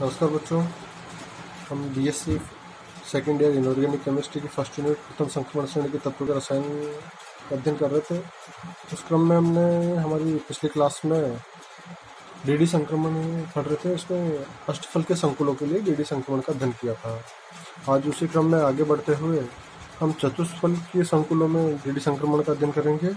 नमस्कार बच्चों, हम BSc second year inorganic chemistry की फर्स्ट यूनिट प्रथम संक्रमण श्रेणी के तत्वों का रसायन का अध्ययन कर रहे थे। उस क्रम में हमने हमारी पिछली क्लास में डीडी संक्रमण पढ़ रहे थे। उसमें अष्टफल के संकुलों के लिए डीडी संक्रमण का अध्ययन किया था। आज उसी क्रम में आगे बढ़ते हुए हम चतुष्फल के संकुलों में डीडी संक्रमण का अध्ययन करेंगे।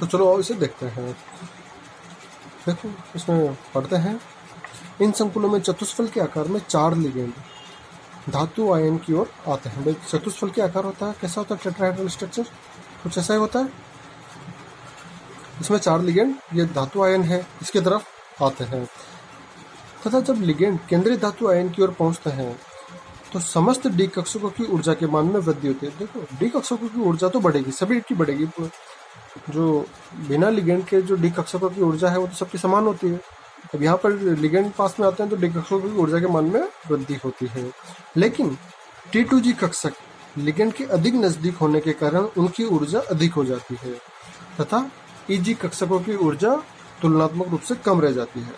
तो चलो इसे देखते हैं। देखो इसमें पढ़ते हैं, इन संकुलों में चतुष्फल के आकार में 4 लिगेंड धातु आयन की ओर आते हैं। भाई चतुष्फल के आकार होता है, कैसा होता है? टेट्राहेड्रल स्ट्रक्चर कुछ ऐसा ही होता है। इसमें 4 लिगेंड, ये धातु आयन है, इसके तरफ आते हैं तथा जब लिगेंड केंद्रीय धातु आयन की ओर पहुंचते हैं तो समस्त डी कक्षकों की ऊर्जा के मान में वृद्धि होती है। देखो डी कक्षकों की ऊर्जा तो बढ़ेगी, सभी की बढ़ेगी। जो बिना लिगेंड के जो डी कक्षकों की ऊर्जा है वो तो सबकी समान होती है। अब यहाँ पर लिगेंड पास में आते हैं तो डी कक्षकों की ऊर्जा के मान में वृद्धि होती है। लेकिन T2G कक्षक लिगेंड के अधिक नजदीक होने के कारण उनकी ऊर्जा अधिक हो जाती है तथा EG कक्षकों की ऊर्जा तुलनात्मक रूप से कम रह जाती है।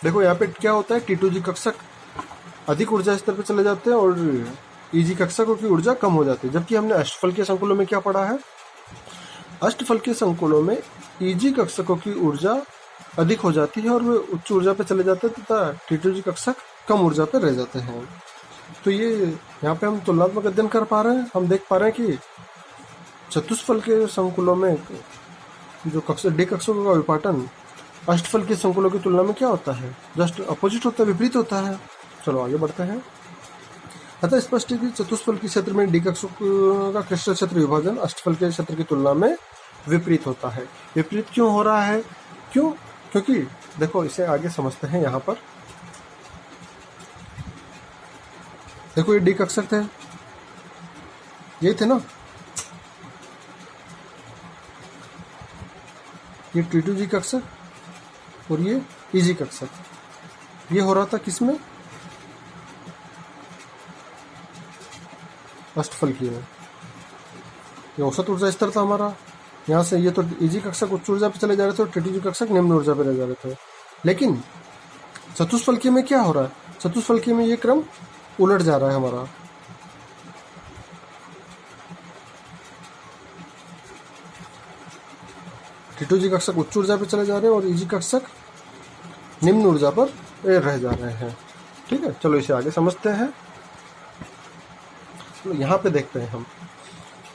देखो यहाँ पे क्या होता है, T2G कक्षक अधिक ऊर्जा स्तर पर चले जाते हैं और EG कक्षकों की ऊर्जा कम हो जाती है। जबकि हमने अष्टफल के संकुलों में क्या पढ़ा है, अष्टफल के संकुलों में EG कक्षकों की ऊर्जा अधिक हो जाती है और वे उच्च ऊर्जा पे चले जाते हैं तथा T2G कक्षक कम ऊर्जा पे रह जाते हैं। तो ये यहाँ पे हम तुलनात्मक अध्ययन कर पा रहे हैं। हम देख पा रहे हैं कि चतुष्फल के संकुलों में जो कक्षक डी कक्षकों का विपाटन अष्टफल के संकुलों की तुलना में क्या होता है, जस्ट अपोजिट होता है, विपरीत होता है। चलो आगे बढ़ते हैं। अतः स्पष्ट है कि चतुष्फल के क्षेत्र में डी कक्षकों का क्रिस्टल क्षेत्र विभाजन अष्टफल के क्षेत्र की तुलना में विपरीत होता है। विपरीत क्यों हो रहा है? क्यों? क्योंकि देखो इसे आगे समझते हैं। यहाँ पर देखो ये डी कक्षक थे, ये थे ना, ये T2G कक्षक और ये EG कक्षक। ये हो रहा था किसमें? अष्टफल की में। ये औसत ऊर्जा स्तर था हमारा। यहाँ से ये तो EG कक्षक उच्च ऊर्जा पे चले जा रहे थे और T2G कक्षक निम्न ऊर्जा पे रह जा रहे थे। लेकिन चतुष्फलकी में क्या हो रहा है? चतुष्फलकी में ये क्रम उलट जा रहा है हमारा। T2G कक्षक उच्च ऊर्जा पे चले जा रहे हैं और EG कक्षक निम्न ऊर्जा पर रह जा रहे हैं। ठीक है, चलो इसे आगे समझते हैं। तो यहाँ पे देखते हैं हम,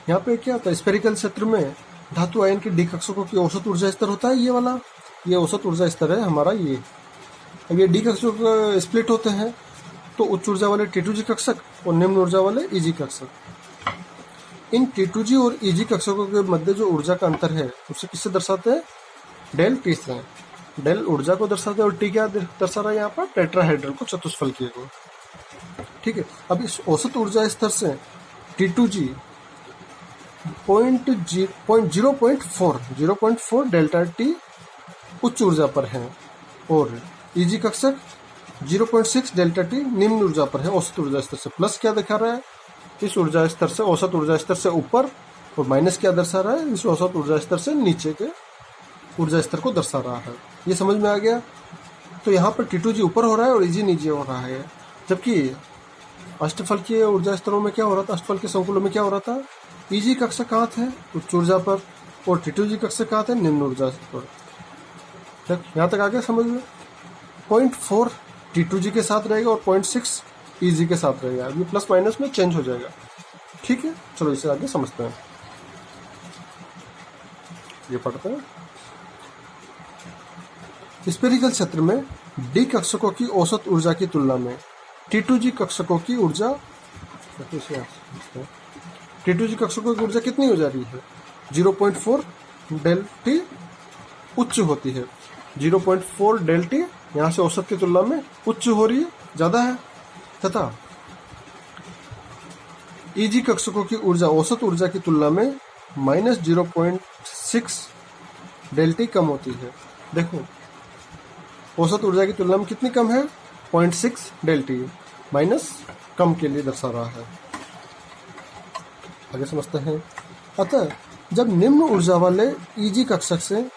यहाँ पे क्या होता है, स्फेरिकल क्षेत्र में धातु आयन के डी कक्षकों की औसत ऊर्जा स्तर होता है ये वाला। ये औसत ऊर्जा स्तर है हमारा ये। अब ये डी कक्षक स्प्लिट होते हैं तो उच्च ऊर्जा वाले T2G कक्षक और निम्न ऊर्जा वाले EG कक्षक। इन T2G और EG कक्षकों के मध्य जो ऊर्जा का अंतर है उसे किससे दर्शाते हैं? डेल T से। डेल ऊर्जा को दर्शाते हैं और T क्या दर्शा रहा है यहाँ पर? टेट्राहेड्रल को, चतुष्फलकीय को। ठीक है, अब इस औसत ऊर्जा स्तर से T2G 0.4 डेल्टा T उच्च ऊर्जा पर है और EG कक्षक 0.6 डेल्टा T निम्न ऊर्जा पर है औसत ऊर्जा स्तर से। प्लस क्या दिखा रहा है? इस ऊर्जा स्तर से, औसत ऊर्जा स्तर से ऊपर, और माइनस क्या दर्शा रहा है? इस औसत ऊर्जा स्तर से नीचे के ऊर्जा स्तर को दर्शा रहा है। ये समझ में आ गया? तो यहाँ पर T2G ऊपर हो रहा है और EG नीचे हो रहा है। जबकि अष्टफल के ऊर्जा स्तरों में क्या हो रहा था, अष्टफल के संकुलों में क्या हो रहा था? EG कक्षक कहाँ थे? उच्च ऊर्जा पर, और T2G कक्षक कहाँ थे? निम्न ऊर्जा पर। यहाँ तक आगे समझ में? 0.4 T2G के साथ रहेगा और 0.6 EG के साथ रहेगा। ये प्लस माइनस में चेंज हो जाएगा। ठीक है, चलो इसे आगे समझते हैं। ये पढ़ते हैं। स्फेरिकल क्षेत्र में डी कक्षकों की औसत ऊर्जा की तुलना में T2G कक्षकों की ऊर्जा, T2G कक्षकों की ऊर्जा कितनी हो जा रही है? 0.4 डेल T उच्च होती है। 0.4 डेल T यहाँ से औसत की तुलना में उच्च हो रही है, ज़्यादा है। तथा EG कक्षकों की ऊर्जा औसत ऊर्जा की तुलना में -0.6 डेल T कम होती है। देखो औसत ऊर्जा की तुलना में कितनी कम है? 0.6 डेल T माइनस कम के लिए दर्शा रहा है। आगे समझते हैं। अतः जब निम्न ऊर्जा वाले EG कक्षक से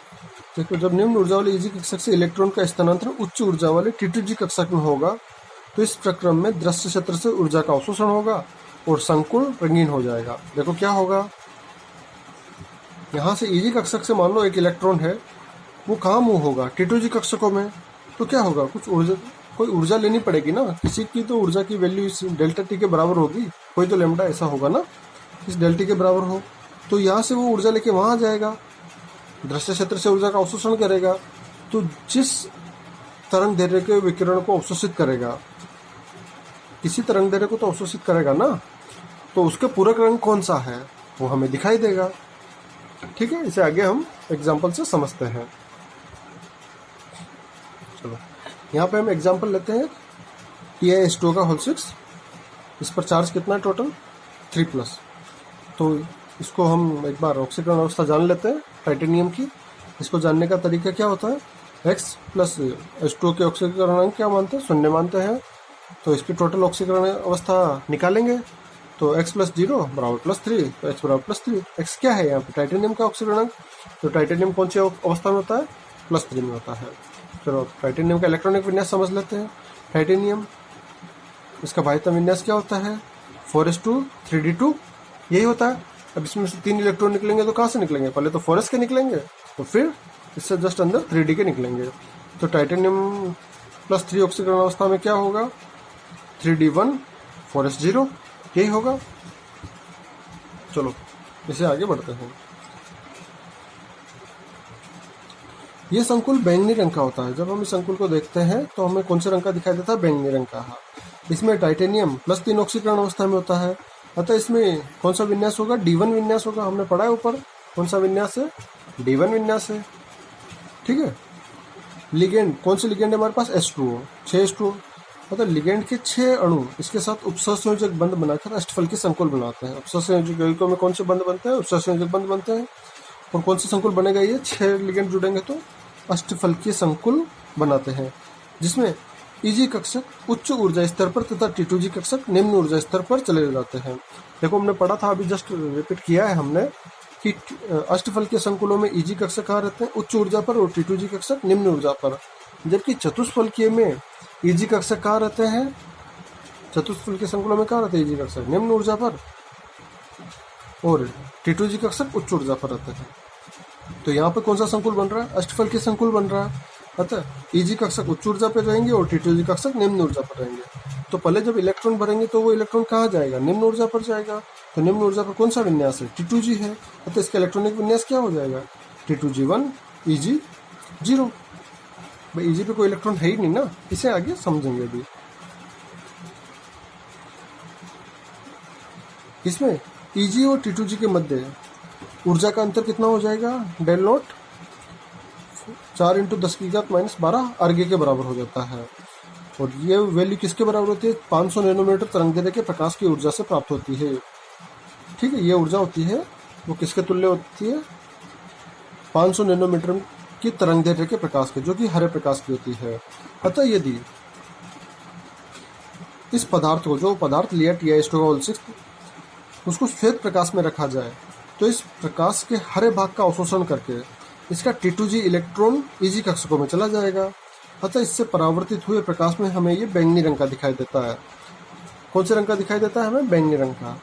देखो जब निम्न ऊर्जा वाले EG कक्षक से इलेक्ट्रॉन का स्थानांतरण उच्च ऊर्जा वाले T2G कक्षक में होगा तो इस प्रक्रम में दृश्य क्षेत्र से ऊर्जा का अवशोषण होगा और संकुल रंगीन हो जाएगा। देखो क्या होगा, यहाँ से Eg कक्षक से मान लो एक इलेक्ट्रॉन है, वो कहाँ मूव होगा, T2G कक्षकों में। तो क्या होगा, कुछ ऊर्जा, कोई ऊर्जा लेनी पड़ेगी ना, किसी की तो ऊर्जा की वैल्यू इस डेल्टा टी के बराबर होगी, कोई तो लैम्डा ऐसा होगा ना इस डेल्टा के बराबर हो। तो यहाँ से वो ऊर्जा लेके वहाँ आ जाएगा, दृश्य क्षेत्र से ऊर्जा का अवशोषण करेगा। तो जिस तरंग दैर्घ्य के विकिरण को अवशोषित करेगा, किसी तरंग दैर्घ्य को तो अवशोषित करेगा ना, तो उसके पूरक रंग कौन सा है वो हमें दिखाई देगा। ठीक है, इसे आगे हम एग्जाम्पल से समझते हैं। चलो यहाँ पे हम एग्जाम्पल लेते हैं TiS2 का होल 6। इस पर चार्ज कितना है टोटल 3+। तो इसको हम एक बार ऑक्सीकरण अवस्था जान लेते हैं टाइटेनियम की। इसको जानने का तरीका क्या होता है, X प्लस H2 के ऑक्सीकरण अंक क्या मानते हैं, 0 मानते हैं। तो इसकी टोटल ऑक्सीकरण अवस्था निकालेंगे, तो x + 0 = +3, तो x = +3। x क्या है यहाँ पे, टाइटेनियम का ऑक्सीकरण अंक। तो टाइटेनियम कौन सी अवस्था में होता है, +3 में होता है। चलो टाइटेनियम का इलेक्ट्रॉनिक विन्यास समझ लेते हैं। टाइटेनियम, इसका बाह्यतम विन्यास क्या होता है, 4s2 3d2, यही होता है। अब इसमें से 3 इलेक्ट्रॉन निकलेंगे तो कहाँ से निकलेंगे, पहले तो 4s के निकलेंगे, तो फिर इससे जस्ट अंदर 3d के निकलेंगे। तो टाइटेनियम +3 ऑक्सीकरण अवस्था में क्या होगा, 3d1 4s0, यही होगा। चलो इसे आगे बढ़ते हैं। ये संकुल बैंगनी रंग का होता है। जब हम इस संकुल को देखते हैं तो हमें कौन से रंग का दिखाई देता है, बैंगनी रंग का। इसमें टाइटेनियम +3 ऑक्सीकरण अवस्था में होता है, अतः इसमें कौन सा विन्यास होगा, D1 विन्यास होगा। हमने पढ़ा है ऊपर कौन सा विन्यास है, D1 विन्यास है। ठीक है, लिगेंड, कौन से लिगेंड है हमारे पास, H2O, 6H2O। मतलब लिगेंड के 6 अणु इसके साथ उपसंयोजक बंध बनाकर अष्टफलकीय संकुल बनाते हैं। उपसंयोजक यौगिकों में कौन से बंध बनते हैं, उपसंयोजक बंध बनते हैं। और कौन से संकुल बनेगा, ये 6 लिगेंड जुड़ेंगे तो अष्टफलकीय संकुल बनाते हैं, जिसमें Eg कक्षक उच्च ऊर्जा स्तर पर तथा T2G कक्षक निम्न ऊर्जा स्तर पर चले जाते हैं। देखो हमने पढ़ा था, अभी जस्ट रिपीट किया है हमने कि अष्टफलकीय संकुलों में Eg कक्षक कहाँ रहते हैं, उच्च ऊर्जा पर, और T2G कक्षक निम्न ऊर्जा पर। जबकि चतुष्फलकीय में Eg कक्षक कहाँ रहते हैं, चतुष्फलकीय संकुलों में कहाँ रहते हैं Eg कक्षक, निम्न ऊर्जा पर, और T2G कक्षक उच्च ऊर्जा पर रहते हैं। तो यहाँ पे कौन सा संकुल बन रहा है, अष्टफलकीय संकुल बन रहा है। अतः Eg कक्षक उच्च ऊर्जा पर रहेंगे और T2G कक्षक निम्न ऊर्जा पर रहेंगे। तो पहले जब इलेक्ट्रॉन भरेंगे तो वो इलेक्ट्रॉन कहाँ जाएगा, निम्न ऊर्जा पर जाएगा। तो निम्न ऊर्जा पर कौन सा विन्यास है, T2G है। अतः इसका इलेक्ट्रॉनिक विन्यास क्या हो जाएगा, T2G1 Eg0। भाई Eg पे कोई इलेक्ट्रॉन है ही नहीं ना, इसे आगे समझेंगे अभी। इसमें Eg और T2G के मध्य ऊर्जा का अंतर कितना हो जाएगा, डेल नॉट 4 × 10⁻⁻12 अर्घ्य के बराबर हो जाता है। और ये वैल्यू किसके बराबर होती है, 500 नैनोमीटर तरंग दैर्घ्य के प्रकाश की ऊर्जा से प्राप्त होती है। ठीक है, ये ऊर्जा होती है वो किसके तुल्य होती है, 500 नैनोमीटर की तरंग दैर्घ्य के प्रकाश के, जो कि हरे प्रकाश की होती है। अतः यदि इस पदार्थ को, जो पदार्थ लिया TiS2 का होल 6, उसको श्वेत प्रकाश में रखा जाए तो इस प्रकाश के हरे भाग का अवशोषण करके इसका T2G इलेक्ट्रॉन Eg कक्षकों में चला जाएगा। अतः इससे परावर्तित हुए प्रकाश में हमें ये बैंगनी रंग का दिखाई देता है। कौन से रंग का दिखाई देता है हमें, बैंगनी रंग का।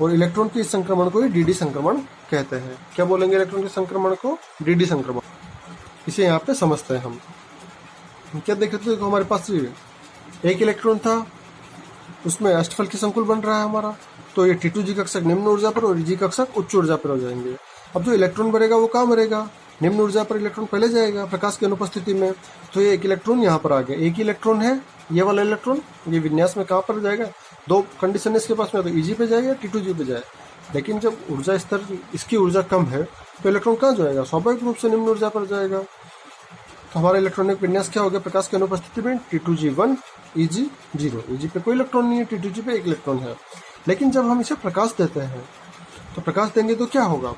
और इलेक्ट्रॉन के इस संक्रमण को ही DD संक्रमण कहते हैं। क्या बोलेंगे इलेक्ट्रॉन के संक्रमण को, DD संक्रमण। इसे यहाँ पे समझते हैं हम। क्या देख रहे थे, तो हमारे पास एक इलेक्ट्रॉन था, उसमें अष्टफलकीय संकुल बन रहा है हमारा। तो ये T2G कक्षक निम्न ऊर्जा पर और Eg कक्षक उच्च ऊर्जा पर हो जाएंगे। अब जो इलेक्ट्रॉन भरेगा वो कहाँ भरेगा, निम्न ऊर्जा पर इलेक्ट्रॉन पहले जाएगा प्रकाश की अनुपस्थिति में। तो ये एक इलेक्ट्रॉन यहाँ पर आ गया, एक ही इलेक्ट्रॉन है ये वाला इलेक्ट्रॉन। ये विन्यास में कहाँ पर जाएगा, 2 कंडीशन इसके पास में, तो Eg पे जाएगा, T2G पे जाए। लेकिन जब ऊर्जा स्तर, इसकी ऊर्जा कम है, तो इलेक्ट्रॉन कहाँ जाएगा, स्वाभाविक रूप से निम्न ऊर्जा पर जाएगा। तो हमारा इलेक्ट्रॉनिक विन्यास क्या हो गया, प्रकाश की अनुपस्थिति में T2G1 Eg0। Eg पे कोई इलेक्ट्रॉन नहीं है, T2G पे एक इलेक्ट्रॉन है। लेकिन जब हम इसे प्रकाश देते हैं, तो प्रकाश देंगे तो क्या होगा,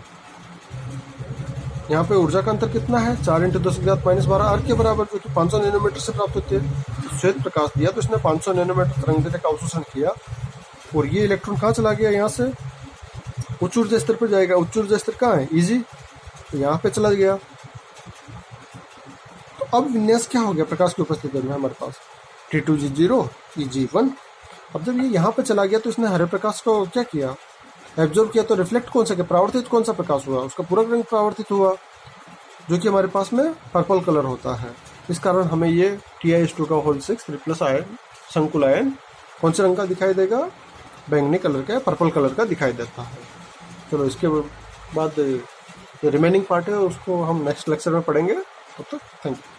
यहाँ पे ऊर्जा का अंतर कितना है, 4 × 10⁻12 अर्घ्य के बराबर, जो कि 500 नैनोमीटर से प्राप्त होती है। श्वेत प्रकाश दिया तो इसने 500 नैनोमीटर तरंग दैर्घ्य का अवशोषण किया, और ये इलेक्ट्रॉन कहाँ चला गया, यहाँ से उच्च ऊर्जा स्तर पर जाएगा। उच्च ऊर्जा स्तर कहाँ है, Eg, तो यहाँ पे चला गया। तो अब विन्यास क्या हो गया प्रकाश की उपस्थिति में, हमारे पास T2G0 Eg1। अब जब ये यहाँ पे चला गया तो इसने हरे प्रकाश को क्या किया, एब्जॉर्ब किया, तो रिफ्लेक्ट कौन सा किया, परावर्तित कौन सा प्रकाश हुआ, उसका पूरा रंग परावर्तित हुआ, जो कि हमारे पास में पर्पल कलर होता है। इस कारण हमें ये TiS2 का होल 6 3+ आयन संकुल आयन कौन से रंग का दिखाई देगा, बैंगनी कलर का, पर्पल कलर का दिखाई देता है। चलो इसके बाद जो रिमेनिंग पार्ट है उसको हम नेक्स्ट लेक्चर में पढ़ेंगे। तब तक थैंक यू।